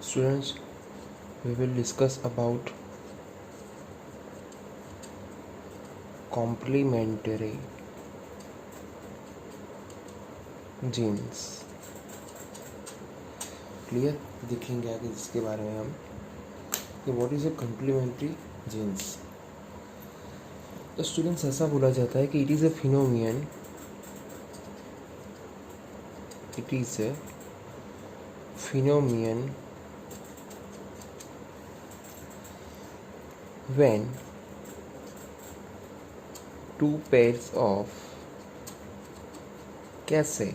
Students, we will discuss about complementary genes. Clear देखेंगे आगे इसके बारे में हम कि what is a complementary genes. तो स्टूडेंट्स ऐसा बोला जाता है कि it is a phenomenon, it is a phenomenon when two pairs of कैसे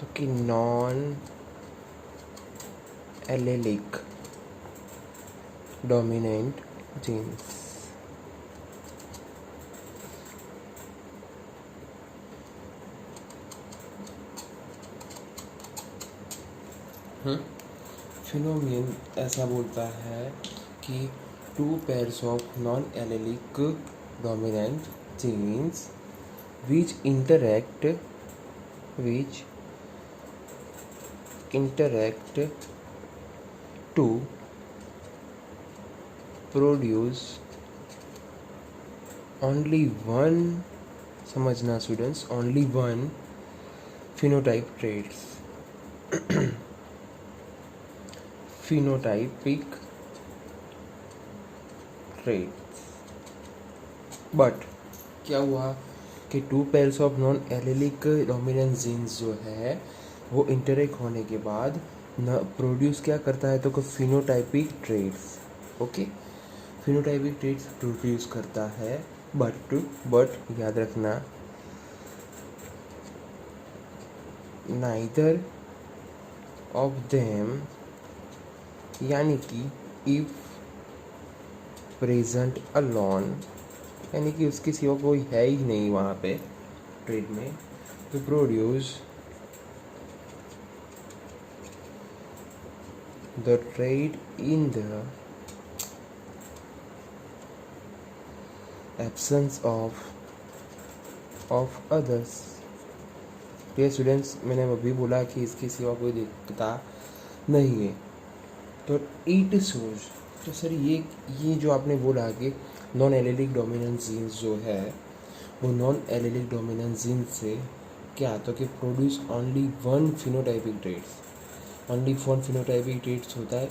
तो कि non allelic dominant genes phenomenon ऐसा बोलता है कि two pairs of non allelic dominant genes which interact to produce only one, समझना students, only one phenotype traits. phenotypic traits. But क्या हुआ कि two pairs of non allelic dominant genes जो है वो इंटरेक्ट होने के बाद न प्रोड्यूस क्या करता है तो को phenotypic traits. Okay, phenotypic traits produce करता है. बट याद रखना, नाइदर ऑफ देम, यानी कि इफ प्रेजेंट अलोन, यानी कि उसके सिवा कोई है ही नहीं वहाँ पे ट्रेड में, तो produce the trade in the absence of others. ये स्टूडेंट्स, मैंने अभी बोला कि इसके सिवा कोई दिखता नहीं है. तो इट शोज, तो सर ये जो आपने बोला कि नॉन एलेलिक डोमिनेंट जीन्स जो है वो नॉन एलेलिक डोमिनेंट जीन्स से क्या तो कि produce only one phenotypic traits, only one phenotypic traits होता है.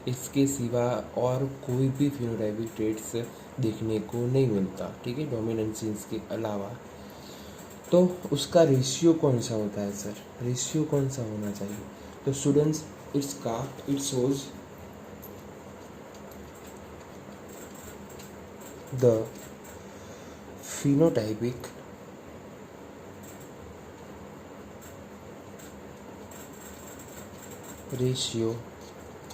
इसके सिवा और कोई भी फिनोटाइपिक ट्रेट्स देखने को नहीं मिलता. ठीक है, डोमिनेंट जीन्स के अलावा. तो उसका रेशियो कौन सा होता है सर, रेशियो कौन सा होना चाहिए? तो students, it shows the phenotypic ratio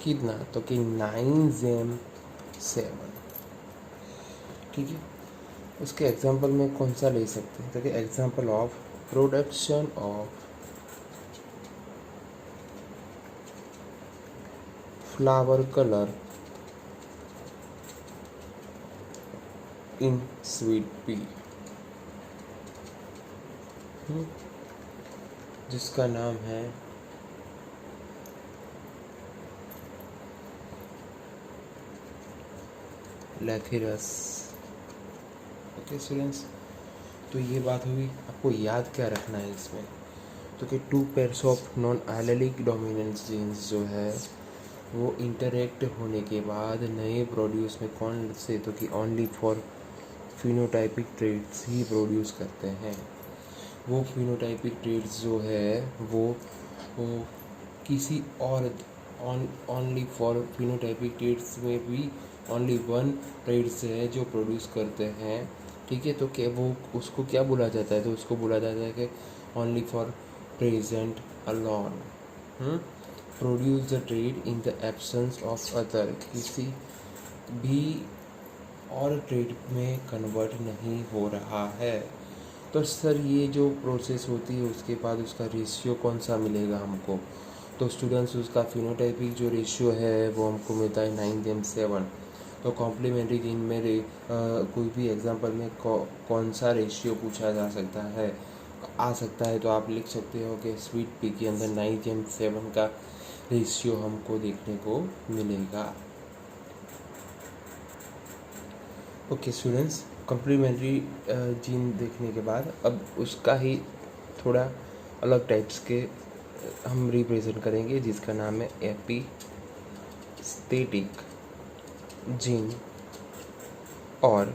कितना तो कि 9:7. ठीक है, उसके एग्जांपल में कौन सा ले सकते हैं तो कि example of production of flower colour in sweet pea, जिसका नाम है लैथिरस. ओके स्टूडेंट्स, तो ये बात हुई. आपको याद क्या रखना है इसमें तो कि two pairs of non allelic dominant genes जो है वो इंटरेक्ट होने के बाद नए प्रोड्यूस में कौन से तो कि only for phenotypic traits he produce करते हैं. वो फिनोटाइपिक ट्रेट्स जो है वो किसी और ओनली फॉर फिनोटाइपिक ट्रेट्स में भी ओनली वन ट्रेट्स है जो प्रोड्यूस करते हैं. ठीक है, तो क्या वो उसको क्या बोला जाता है तो उसको बोला जाता है कि only for present alone, produce the trade in the absence of other, किसी भी और ट्रेड में कन्वर्ट नहीं हो रहा है. तो सर ये जो प्रोसेस होती है उसके बाद उसका रेशियो कौन सा मिलेगा हमको? तो स्टूडेंट्स, उसका फिनोटाइपिक जो रेशियो है वो हमको मिलता है 9:7. तो कॉम्प्लीमेंट्री जीन में कोई भी एग्जांपल में कौन सा रेशियो पूछा जा सकता है, आ सकता है तो आप लिख सकते हो कि स्वीट पी के अंदर 9:7 का रेशियो हमको देखने को मिलेगा। ओके स्टूडेंट्स, कम्प्लीमेंट्री जीन देखने के बाद अब उसका ही थोड़ा अलग टाइप्स के हम रिप्रेजेंट करेंगे, जिसका नाम है एपिस्टेटिक जीन और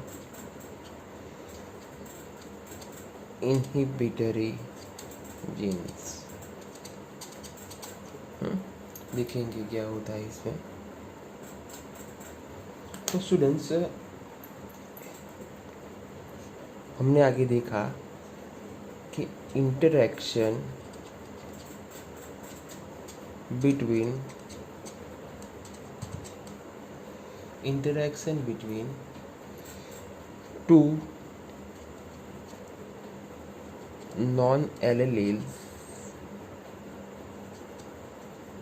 इनहिबिटरी जीन्स। देखेंगे क्या होता है इसमें। तो स्टूडेंट्स, हमने आगे देखा कि interaction between two non allelic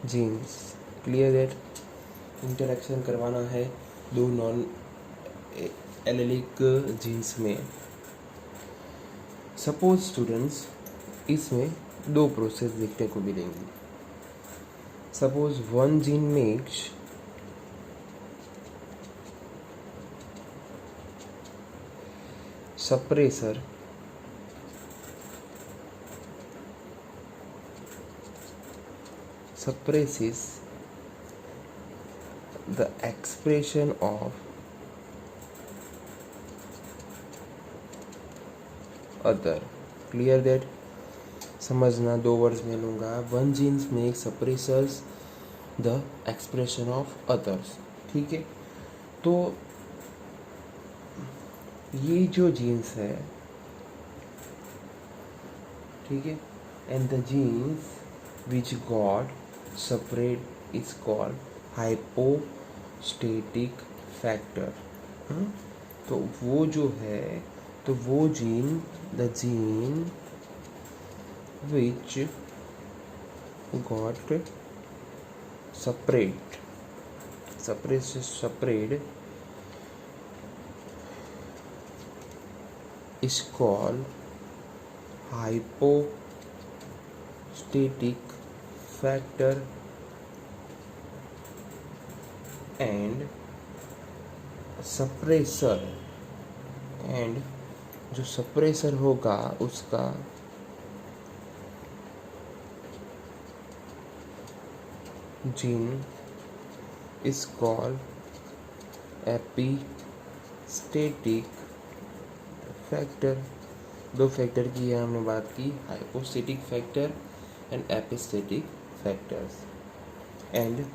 genes. Clear that interaction करवाना है दो नॉन एलेलिक जीन्स में। सपोज स्टूडेंट्स, इसमें दो प्रोसेस देखने को मिलेंगी। Suppose one gene makes suppressor suppresses the expression of other। Clear that, समझना, दो वर्ड्स में लूँगा। One genes make suppressors the expression of others. ठीक है, तो ये जो जीन्स है, ठीक है, and the genes which got separate is called hypostatic factor। तो वो जो है, तो वो gene, the gene which got separate is called hypostatic factor and suppressor। And जो सप्रेसर होगा उसका gene is called epistatic factor. दो फैक्टर की है हमने बात की, hypostatic factor and epistatic factors. And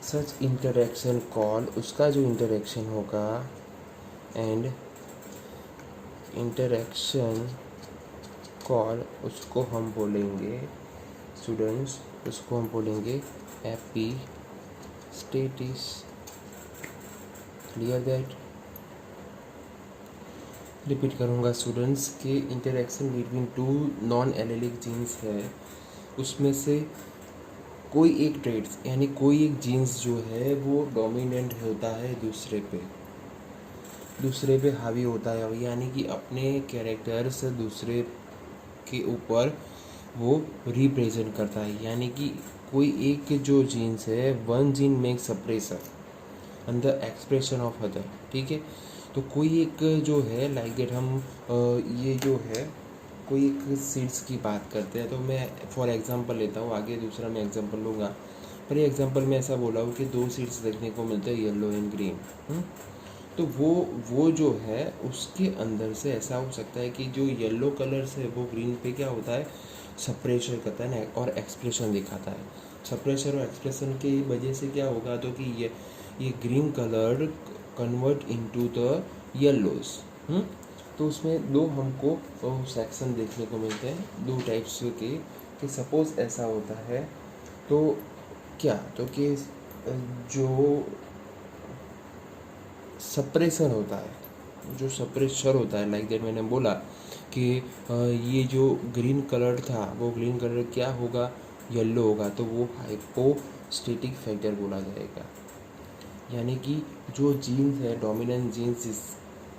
such interaction call, उसका जो इंटरैक्शन होगा, एंड इंटरैक्शन कॉल उसको हम बोलेंगे स्टूडेंट्स, उसको हम बोलेंगे एपिस्टेटिस। क्लियर दैट, रिपीट करूँगा स्टूडेंट्स के interaction between two non allelic genes है, उसमें से कोई एक ट्रेड्स यानी कोई एक जीन्स जो है वो डोमिनेंट होता है दूसरे पे हावी होता है, यानी कि अपने कैरेक्टर से दूसरे के ऊपर वो रिप्रेजेंट करता है। यानी कि कोई एक जो जीन्स है, one gene make suppressor and the expression of other. ठीक है, तो कोई एक जो है लाइक दैट, हम ये जो है कोई एक सीड्स की बात करते हैं, तो मैं फॉर एग्जांपल लेता हूँ, आगे दूसरा मैं एग्जांपल लूँगा। पर ये एग्जांपल में ऐसा बोला हूँ कि दो सीड्स देखने को मिलते हैं, येलो एंड ग्रीन। तो वो जो है उसके अंदर से ऐसा हो सकता है कि जो येलो कलर से वो ग्रीन पे क्या होता है, सप्रेशन करता है ना, और एक्सप्रेशन दिखाता है। सप्रेशन और एक्सप्रेशन की वजह से क्या होगा, तो कि ये green colour convert into the yellows. तो उसमें दो हमको सेक्शन देखने को मिलते हैं, दो टाइप्स के। कि सपोज ऐसा होता है तो क्या, तो कि जो सप्रेसर होता है, जो सप्रेशर होता है, लाइक दैट मैंने बोला कि ये जो ग्रीन कलर था वो ग्रीन कलर क्या होगा, येलो होगा, तो वो हाइपोस्टेटिक फैक्टर बोला जाएगा। यानी कि जो जीन्स है, डोमिनेंट जीन्स जिस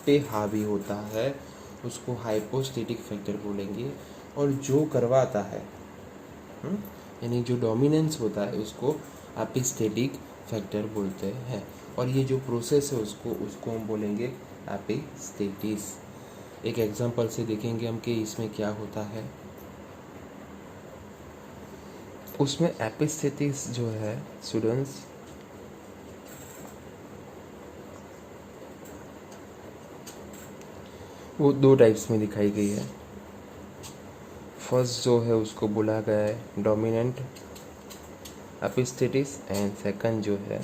पे हावी होता है उसको हाइपोस्टेटिक फैक्टर बोलेंगे। और जो करवाता है यानी जो डोमिनेंस होता है उसको एपिस्टेटिक फैक्टर बोलते हैं, और ये जो प्रोसेस है उसको हम बोलेंगे एपिस्टेटिस। एक एग्जांपल से देखेंगे हम कि इसमें क्या होता है। उसमें एपिस्टेटिस जो है स्टूडेंट्स, वो 2 टाइप्स में दिखाई गई है। फर्स्ट जो है उसको बोला गया है डोमिनेंट एपिस्टेटिस, एंड सेकंड जो है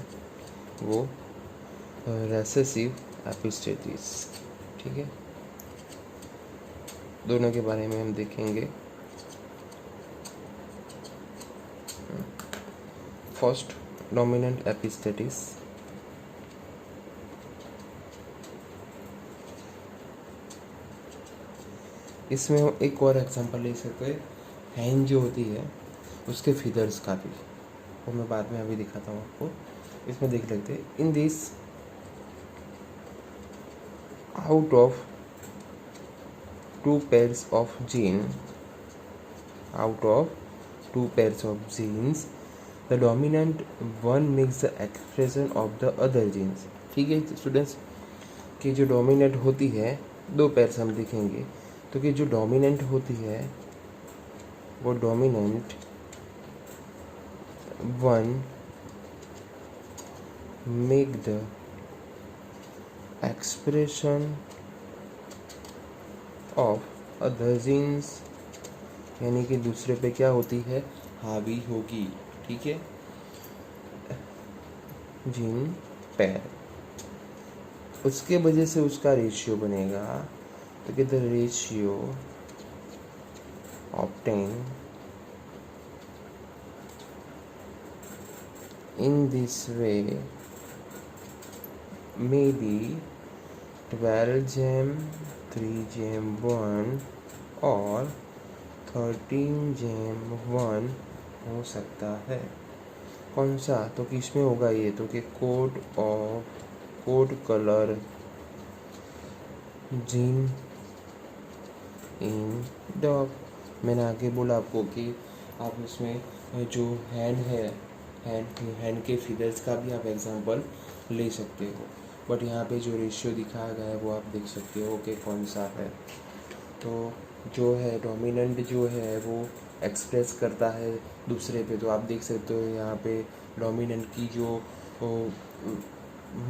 वो रेसेसिव एपिस्टेटिस। ठीक है, दोनों के बारे में हम देखेंगे। First, dominant epistasis. इसमें हम एक और एग्जांपल ले सकते हैं, हैंड जो होती है उसके फिदर्स का भी, वो मैं बाद में अभी दिखाता हूँ आपको। इसमें देख लेते हैं, in this out of 2 pairs of genes, the dominant one makes the expression of the other genes। ठीक है स्टूडेंट्स, कि जो डोमिनेंट होती है 2 पेयर्स हम देखेंगे, तो कि जो डोमिनेंट होती है वो dominant one make the expression of other genes, यानी कि दूसरे पे क्या होती है, हावी होगी। ठीक है, जीन पेयर, उसके वजह से उसका रेशियो बनेगा, तो कि the ratio obtain in this way may be 12 gem 3 gem 1 और 13 gem 1 हो सकता है। कौन सा, तो किसमें होगा ये, तो कि code colour gene in dog. मैंने आगे बोला आपको कि आप उसमें जो हैंड के फिगर्स का भी आप एग्जांपल ले सकते हो, बट यहाँ पे जो रेशियो दिखाया गया है वो आप देख सकते हो कि कौन सा है। तो जो है डोमिनेंट जो है वो एक्सप्रेस करता है दूसरे पे, तो आप देख सकते हो यहाँ पे डोमिनेंट की जो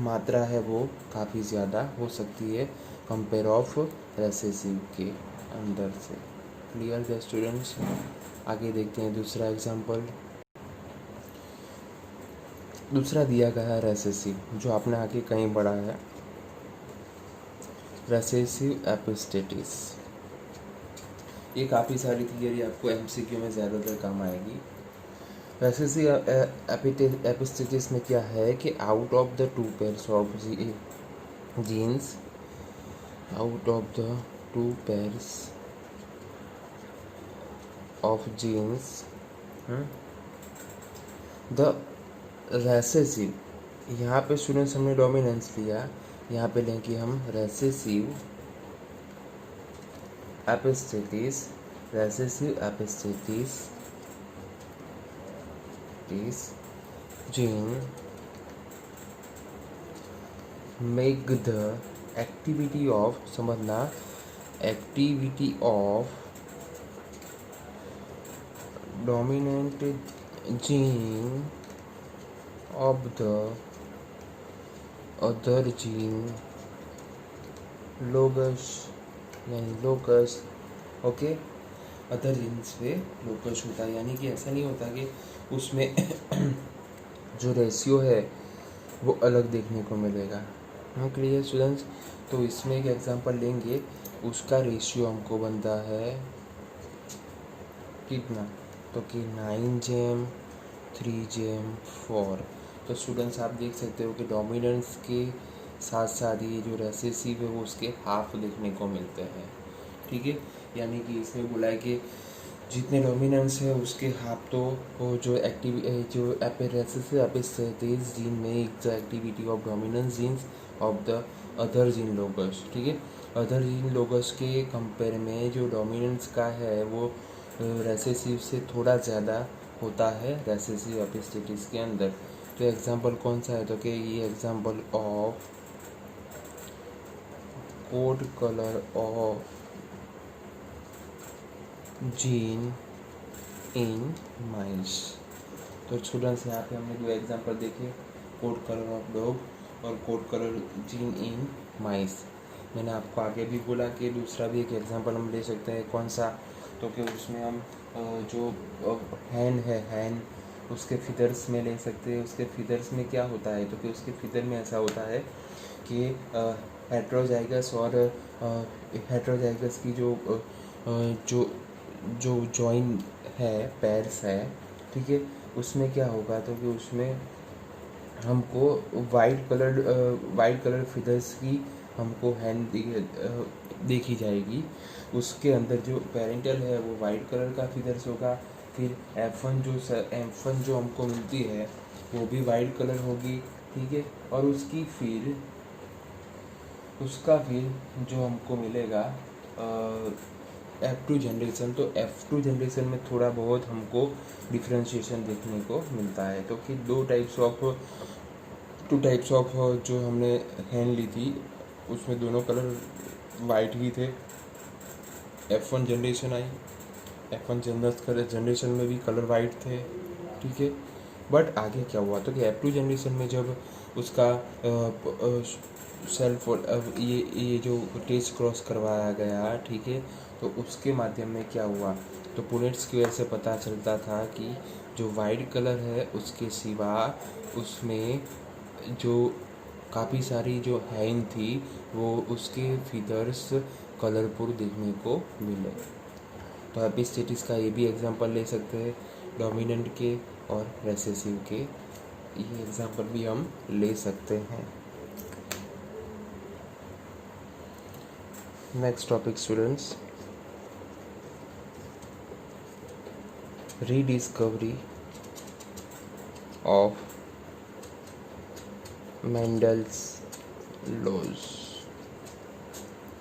मात्रा है वो काफ़ी ज़्यादा हो सकती है कंपेयर ऑफ रेसेसिव के अंदर से। क्लियर है स्टूडेंट्स? आगे देखते हैं दूसरा एग्जांपल। दूसरा दिया गया है रेसेसिव, जो आपने आगे कहीं पढ़ा है, रेसेसिव एपिस्टेटिस। ये काफ़ी सारी थियरी आपको एमसीक्यू में ज़्यादातर काम आएगी। रेसेसिव एपिस्टेटिस में क्या है कि out of the 2 pairs of genes, out of the 2 pairs of genes the recessive, यहाँ पे स्टूडेंट्स हमने डोमिनेंस लिया, यहाँ पे लेंगे हम recessive epistasis. Recessive epistasis gene make the activity of, समझना, activity of dominant gene of the other gene locus, यानी लोकस। ओके, अदर जीन्स पे लोकस होता है, यानी कि ऐसा नहीं होता कि उसमें जो रेशियो है वो अलग देखने को मिलेगा। हाँ क्लियर स्टूडेंट्स? तो इसमें एक एग्जांपल लेंगे, उसका रेशियो हमको बनता है कितना, तो कि 9 gem 3 gem 4। तो स्टूडेंट्स आप देख सकते हो कि डोमिनेंस के साथ साथ ये जो रेसेसिव है वो उसके हाफ देखने को मिलते हैं। ठीक है, यानी कि इसमें बोला है कि जितने डोमिनेंस है उसके हाफ तो वो जो रेसेसिव एपिस्टेटिस जीन में the activity of dominance jeans of the other gene locus. ठीक है, अदर जीन लोकस के कंपेयर में जो डोमिनेंस का है वो रेसेसिव से थोड़ा ज़्यादा होता है रेसेसिव एपिस्टेटिस के अंदर। तो एग्जांपल कौन सा है, तो कि ये example of coat colour of gene in mice. तो स्टूडेंट्स यहाँ पे हमने दो एग्जांपल देखे, कोड कलर ऑफ डॉग और coat colour gene in mice. मैंने आपको आगे भी बोला कि दूसरा भी एक एग्जांपल हम ले सकते हैं, कौन सा, तो कि उसमें हम जो हैंड है, हैंड उसके फिदर्स में ले सकते हैं। उसके फिदर्स में क्या होता है, तो कि उसके फिदर में ऐसा होता है कि हेट्रोजाइगस और हेट्रोजाइगस की जो जो जॉइन है, पैर्स है, ठीक है, उसमें क्या होगा, तो कि उसमें हमको वाइट कलर फिदर्स की हमको हैंड देखी जाएगी। उसके अंदर जो पेरेंटल है वो वाइट कलर का फिदर्स होगा। फिर F1 जो हमको मिलती है वो भी वाइट कलर होगी, ठीक है। और उसका फिर जो हमको मिलेगा F2 जनरेशन। तो F2 जनरेशन में थोड़ा बहुत हमको डिफ्रेंशिएशन देखने को मिलता है। तो कि टू टाइप्स ऑफ जो हमने हैंड ली थी उसमें दोनों कलर वाइट ही थे। F1 जनरेशन आई, F1 जनरेशन में भी कलर वाइट थे, ठीक है। बट आगे क्या हुआ, तो कि F2 जनरेशन में जब उसका सेल्फ ये जो टेस्ट क्रॉस करवाया गया, ठीक है, तो उसके माध्यम में क्या हुआ, तो पुनेट स्क्वायर से पता चलता था कि जो वाइट कलर है उसके सिवा उसमें जो काफ़ी सारी जो हैंड थी वो उसके फिदर्स कलरफुल देखने को मिले। तो एपिस्टेटिस का ये भी एग्जांपल ले सकते हैं, डोमिनेंट के और रेसेसिव के, ये एग्जांपल भी हम ले सकते हैं। Next topic students, rediscovery of Mendel's laws,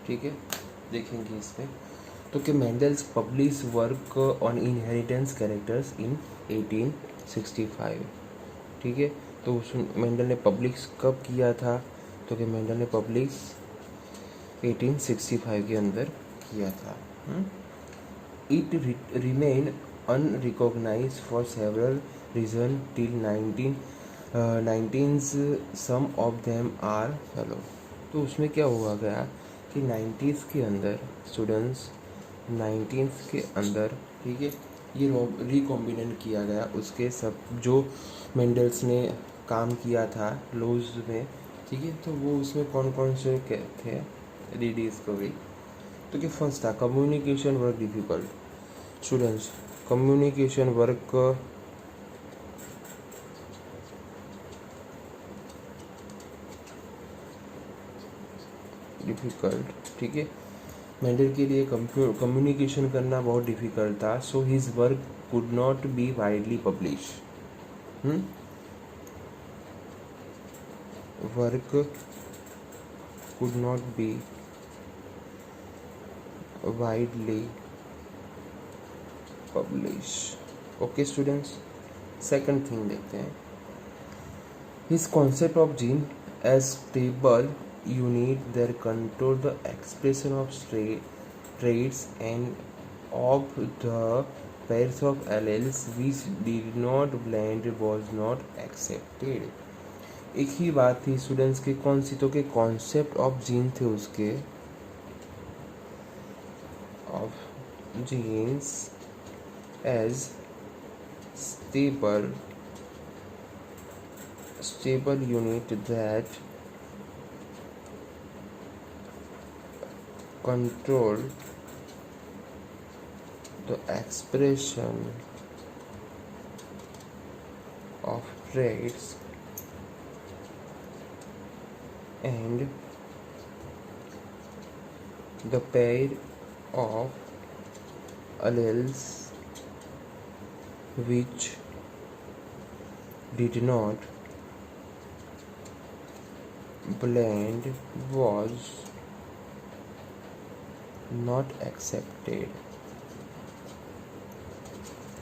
ठीक है, देखेंगे इसमें। तो कि Mendel's publish work on inheritance characters in 1865, ठीक है। तो उस मेंडल ने पब्लिश कब किया था, तो कि मेंडल ने पब्लिश 1865 के अंदर किया था। It remain unrecognized for several reason till 19 some of them are fellow. तो उसमें क्या हुआ गया कि 90s के अंदर स्टूडेंट्स, 19th के अंदर, ठीक है, ये रिकॉम्बिनेंट किया गया उसके सब जो मेंडल्स ने काम किया था लॉज में, ठीक है। तो वो उसमें कौन कौन से थे रीडिस्कवरी, तो कि फर्स्ट था communication work difficult. Students, communication work difficult, ठीक है, मेंडल के लिए कम्युनिकेशन करना बहुत डिफिकल्ट था। So his work could not be widely publish. Work could not be widely publish. Okay students, second thing देखते हैं, his concept of gene as stable unit that control the expression of traits and of the pairs of alleles which did not blend was not accepted। एक ही बात थी students के, कौन सी, तो के concept of gene थे उसके, of genes as stable unit that control the expression of traits and the pair of alleles which did not blend was not accepted,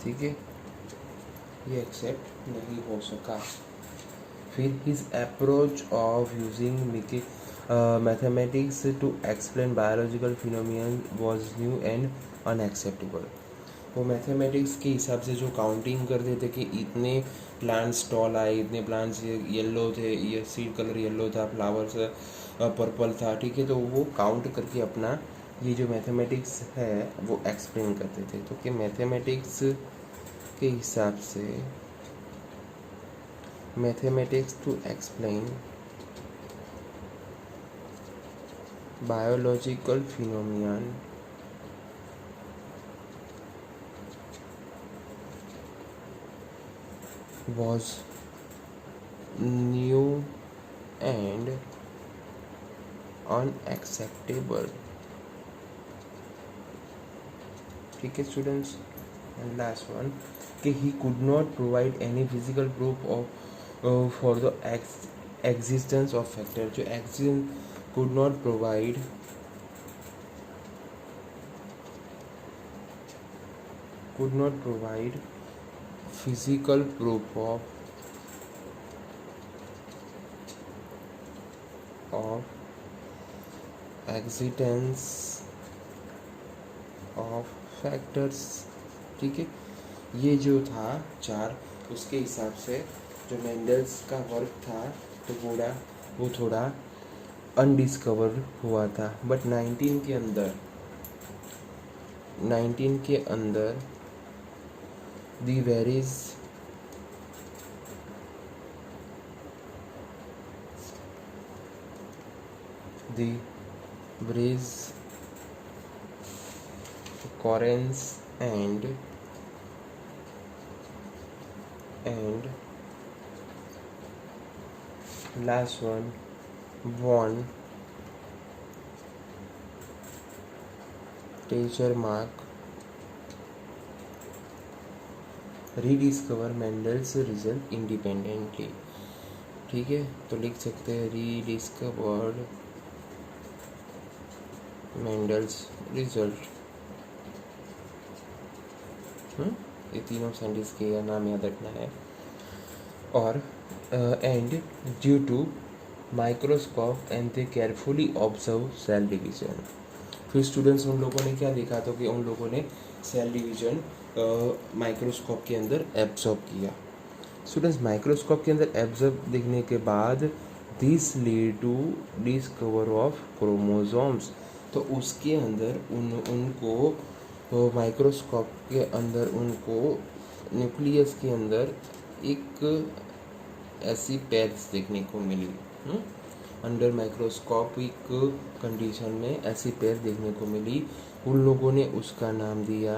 ठीक है। ये एक्सेप्ट नहीं हो सका। फिर his approach of using mathematics to explain biological phenomenon was new and unacceptable. वो mathematics के हिसाब से जो काउंटिंग करते थे कि इतने प्लांट्स टॉल आए, इतने प्लांट्स येलो थे, ये सीड कलर येलो था, फ्लावर्स पर्पल था, ठीक है, तो वो काउंट करके अपना ये जो मैथमेटिक्स है वो एक्सप्लेन करते थे। तो कि मैथमेटिक्स के हिसाब से mathematics to explain biological phenomenon was new and unacceptable। ठीक है स्टूडेंट्स, एंड लास्ट वन कि he could not provide any physical proof of for the existence of factor। जो could not provide physical proof of existence of factors। ठीक है, ये जो था चार, उसके हिसाब से जो मेंडल्स का वर्क था तो वो थोड़ा अनडिस्कवर हुआ था। बट 19 के अंदर de varies occurrence and last one teacher mark rediscover Mendel's result independently। ठीक है, तो लिख सकते हैं rediscovered Mendel's result। ये तीनों साइंटिस्ट के नाम याद रखना है। और and due to microscope and they carefully observe cell division. फिर स्टूडेंट्स उन लोगों ने क्या देखा, तो कि उन लोगों ने सेल डिवीजन माइक्रोस्कोप के अंदर एब्जॉर्ब किया। स्टूडेंट्स माइक्रोस्कोप के अंदर एब्जॉर्ब देखने के बाद this lead to discover of chromosomes. तो उसके अंदर उनको माइक्रोस्कोप के अंदर उनको न्यूक्लियस के अंदर एक ऐसी पैड्स देखने को मिली। अंडर माइक्रोस्कोपिक कंडीशन में ऐसी पैर देखने को मिली। उन लोगों ने उसका नाम दिया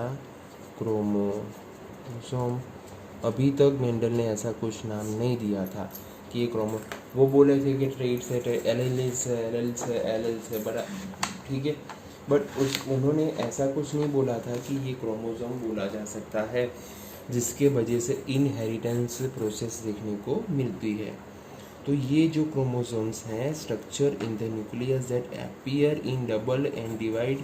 क्रोमोसोम। अभी तक मेंडल ने ऐसा कुछ नाम नहीं दिया था कि ये वो बोले थे कि ट्रेड्स है, एलेल्स है बड़ा, ठीक है, बट उन्होंने ऐसा कुछ नहीं बोला था कि ये क्रोमोसोम बोला जा सकता है, जिसके वजह से इनहेरिटेंस प्रोसेस देखने को मिलती है। तो ये जो क्रोमोसोम्स हैं, structure in the nucleus that appear in double and divide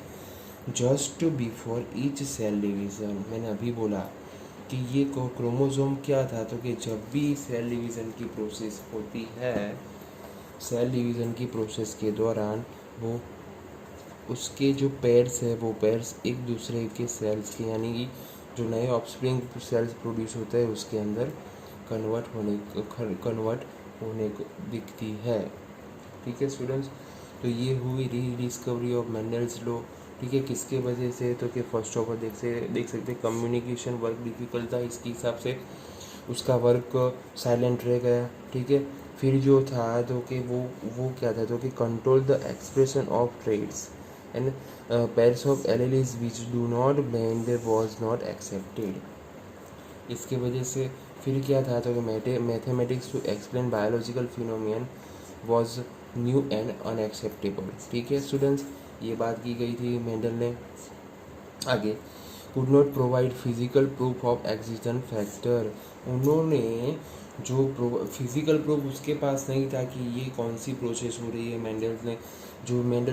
just before each cell division. मैंने अभी बोला कि ये क्रोमोसोम क्या था, तो कि जब भी सेल डिवीज़न की प्रोसेस होती है, सेल डिवीज़न की प्रोसेस के दौरान वो उसके जो पेयर्स है, वो पेयर्स एक दूसरे के सेल्स के, यानी कि जो नए ऑफस्प्रिंग सेल्स प्रोड्यूस होते हैं उसके अंदर कन्वर्ट होने को दिखती है। ठीक है स्टूडेंट्स, तो ये हुई रीडिस्कवरी ऑफ मेंडल्स लॉ। ठीक है, किसके वजह से, तो कि फर्स्ट ऑफ ऑल देख सकते कम्युनिकेशन वर्क डिफ़िकल्ट था, इसके हिसाब से उसका वर्क साइलेंट रह गया। ठीक है, फिर जो था तो कि वो क्या था, तो कि control the expression of trades and pairs of alleles which do not bend was not accepted. इसके वजह से फिर क्या था, तो mathematics to explain biological phenomenon was new and unacceptable. ठीक है स्टूडेंट्स, ये बात की गई थी मेंडल ने। आगे, could not provide physical proof of existent factor. उन्होंने जो फिजिकल प्रूफ उसके पास नहीं था कि ये कौन सी प्रोसेस हो रही है। मेंडल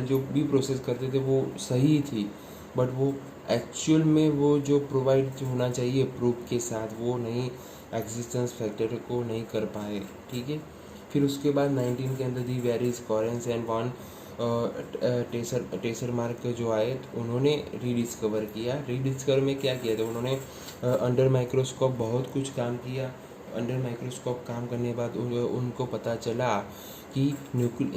जो भी प्रोसेस करते थे वो सही थी, बट वो एक्चुअल में वो जो प्रोवाइड होना चाहिए प्रूफ के साथ वो नहीं एग्जिस्टेंस फैक्टर को नहीं कर पाए, ठीक है। फिर उसके बाद 19 के अंदर de Vries Correns and von Tschermak जो आए, तो उन्होंने रीडिस्कवर किया। रीडिस्कवर में क्या किया था उन्होंने, अंडर माइक्रोस्कोप बहुत कुछ काम किया। अंडर माइक्रोस्कोप काम करने के बाद उनको पता चला कि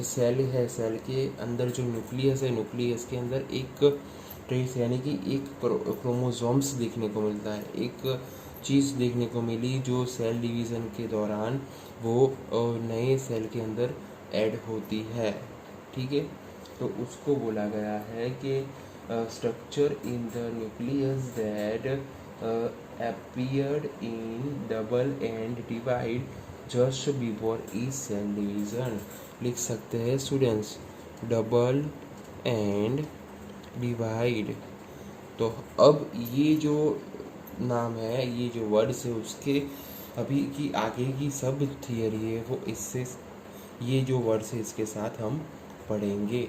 सेल है, सेल के अंदर जो न्यूक्लियस है, न्यूक्लियस के अंदर एक ट्रेस यानी कि एक क्रोमोसोम्स देखने को मिलता है। एक चीज़ देखने को मिली जो सेल डिवीज़न के दौरान वो नए सेल के अंदर ऐड होती है, ठीक है। तो उसको बोला गया है कि structure in the nucleus that appeared in double and divide just before each cell division। लिख सकते हैं स्टूडेंट्स, डबल एंड डिवाइड। तो अब ये जो नाम है, ये जो वर्ड्स है, उसके अभी की आगे की सब थियरी है वो इससे, ये जो वर्ड्स है इसके साथ हम पढ़ेंगे।